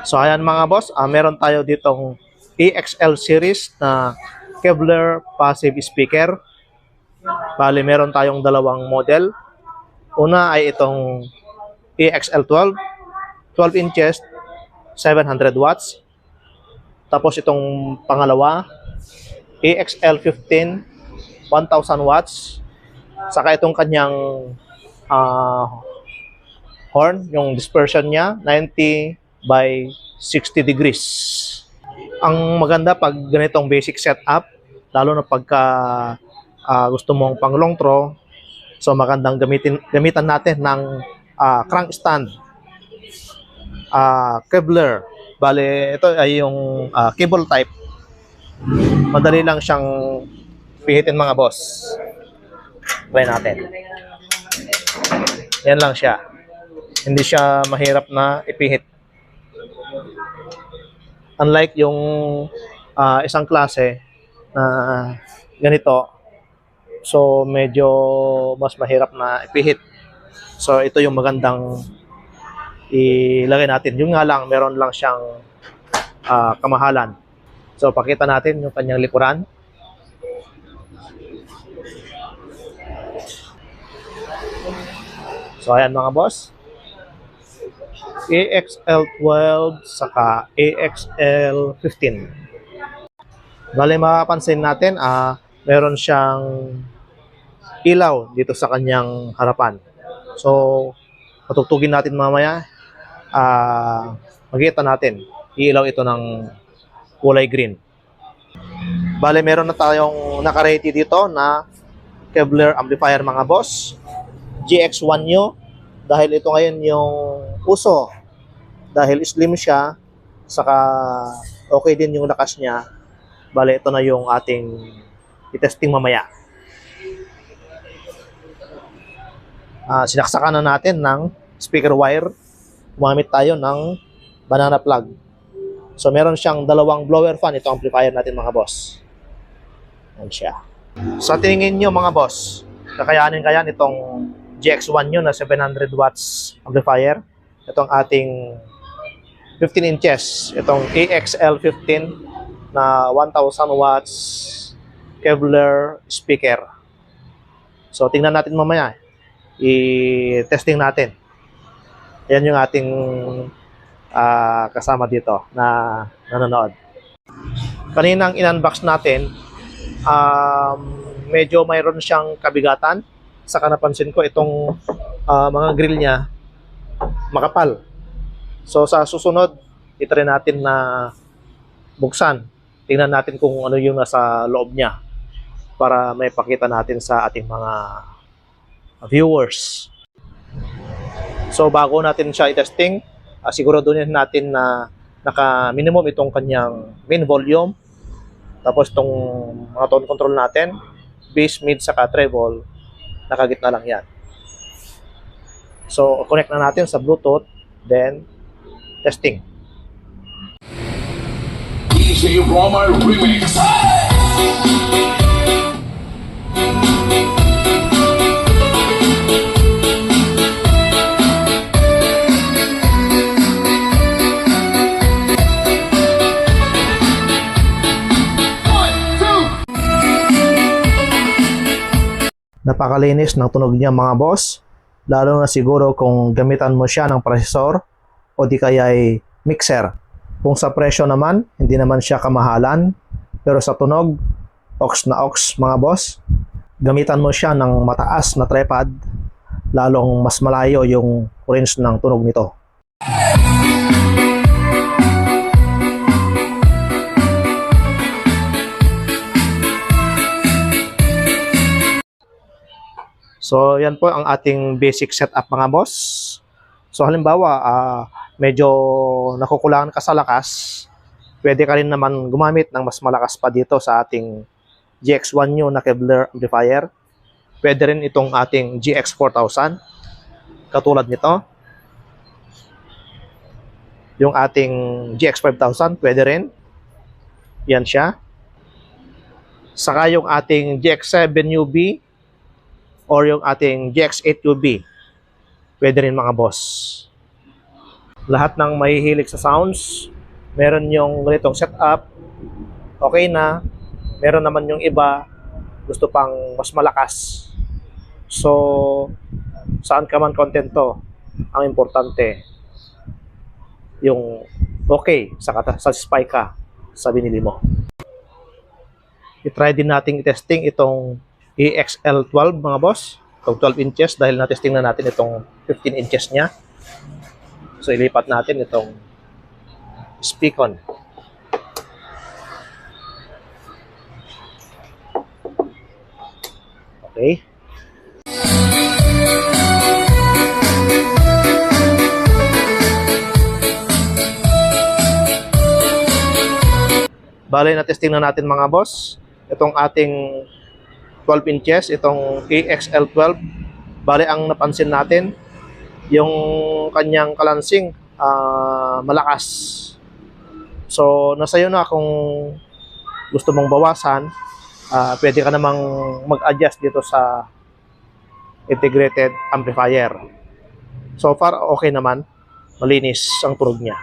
So ayan mga boss, meron tayo ditong EXL series na Kevlar passive speaker. Bali meron tayong dalawang model. Una ay itong EXL 12 inches, 700 watts. Tapos itong pangalawa, EXL 15, 1000 watts. Saka itong kanyang horn, yung dispersion niya, 90 by 60 degrees. Ang maganda pag ganitong basic setup, lalo na pagka gusto mong pang long throw, so magandang gamitan natin ng crank stand. Kevlar. Bale, ito ay yung cable type. Madali lang siyang pihitin mga boss. Try natin. Yan lang siya. Hindi siya mahirap na ipihit. Unlike yung isang klase na ganito, so medyo mas mahirap na ipihit. So ito yung magandang ilagay natin. Yung nga lang, meron lang siyang kamahalan. So pakita natin yung kanyang likuran. So ayan mga boss, EXL 12 saka EXL 15. Bale mapapansin natin, meron siyang ilaw dito sa kanyang harapan. So patugtugin natin mamaya, makikita natin ilaw ito ng kulay green. Bale meron na tayong naka-ready dito na Kevlar amplifier mga boss, GX1 nyo, dahil ito ngayon yung uso, dahil slim siya, saka okay din yung lakas niya. Bale ito na yung ating i-testing mamaya. Sinaksakan na natin ng speaker wire. Gumamit tayo ng banana plug. So meron siyang dalawang blower fan itong amplifier natin mga boss. Yan siya. Sa tingin nyo mga boss, kakayanin kaya itong GX1 nyo na 700 watts amplifier? Itong ating 15 inches, itong EXL 15 na 1000 watts Kevlar speaker. So tingnan natin mamaya, i-testing natin. Yan yung ating kasama dito na nanonood. Kaninang in-unbox natin, medyo mayroon siyang kabigatan. Saka napansin ko itong mga grill niya makapal. So sa susunod, itry natin na buksan. Tingnan natin kung ano yung nasa loob niya para may pakita natin sa ating mga viewers. So bago natin siya i-testing, siguraduhin natin na naka-minimum itong kanyang main volume. Tapos itong mga tone control natin, bass, mid, saka treble, nakagitna lang yan. So connect na natin sa Bluetooth, then testing. DJ Roma Remix. Napakalinis ng tunog niya mga boss, lalo na siguro kung gamitan mo siya ng processor o di kaya ay mixer. Kung sa presyo naman, hindi naman siya kamahalan, pero sa tunog, aux na aux mga boss. Gamitan mo siya ng mataas na tripod, lalong mas malayo yung range ng tunog nito. So yan po ang ating basic setup mga boss. So halimbawa, medyo nakukulangan ka sa lakas, pwede ka rin naman gumamit ng mas malakas pa dito sa ating GX1 nyo na Kevlar amplifier. Pwede rin itong ating GX4000, katulad nito. Yung ating GX5000, pwede rin. Yan siya. Saka yung ating GX7UB or yung ating GX8UB, pwede rin mga boss. lahat ng mahihilig sa sounds, meron yung ganitong setup, okay na. Meron naman yung iba, gusto pang mas malakas. So, saan ka man kontento, ang importante, yung okay, satisfy ka sa binili mo. I-try din nating i-testing itong EXL12 mga boss, itong 12 inches dahil na-testing na natin itong 15 inches niya. So, ilipat natin itong Speakon. Okay. Bale, na-testing na natin mga boss. Itong ating 12 inches, itong EXL12. Bale, ang napansin natin, yung kanyang kalansing, malakas. So, nasa iyo na kung gusto mong bawasan, pwede ka namang mag-adjust dito sa integrated amplifier. So far, okay naman. Malinis ang tunog niya.